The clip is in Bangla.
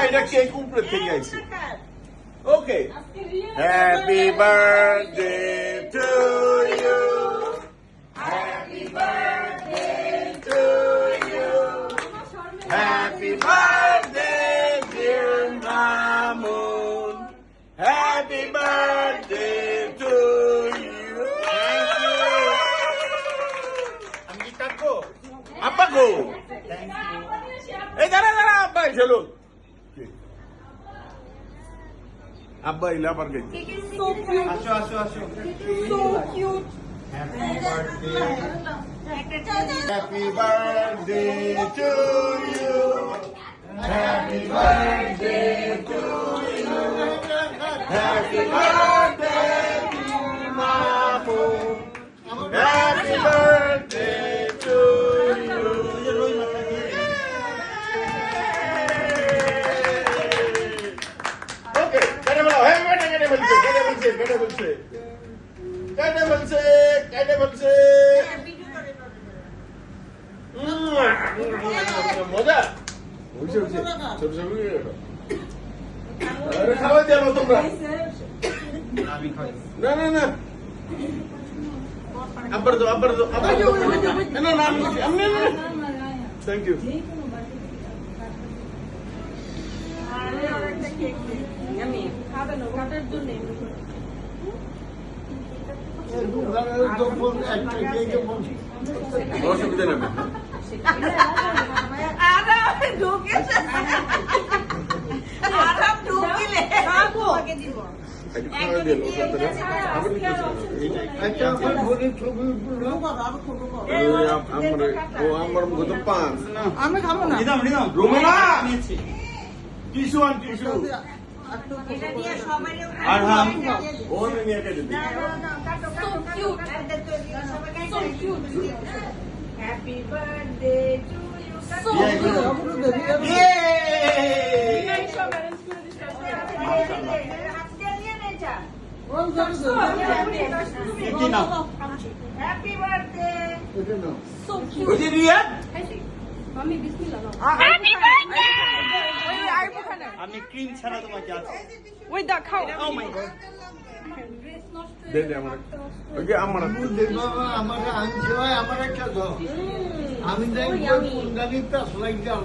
এটা কেক উপরে থেকে আইছে okay happy birthday to you happy birthday to you happy birthday dear Mamun happy birthday to you আমি কাটবো আব্বা গো এই দাঁড়া দাঁড়া আব্বা চলো আব্বা ইলা পার গেছে আসো আসো আসো So cute. Happy birthday to you. Happy birthday to you. Happy birthday to Mamu. Happy birthday to you. Okay, kata bolo. Hey, kata bolse. Kata bolse. মজা বুঝছে বুঝছে ছোট ছোট আরে খাওয়া যাবো তোমরা না না না আবার দো না না আমি থ্যাংক ইউ অসুবিধা নেই আরাম ঢুকিলে তোমাকে দিব আমার মুখ তো পান আমি খাবো না রোমানা টিস্যু আন টিস্যু এটা দিয়ে সবাই আর হাম ও নিয়ে কেটে দিই So cute. Happy birthday to you. So Happy birthday. So cute. ওই যে Riyad Mami, bismillah. Happy birthday! আমি ক্রিম ছাড়া তোমাকে আছে Wait, that cow. Oh my god. দে দে আমার ওই যে আমার আমার আনছে আমার একটা আমি দেখবো কোন গাড়িটা ফ্লাইট দেওয়া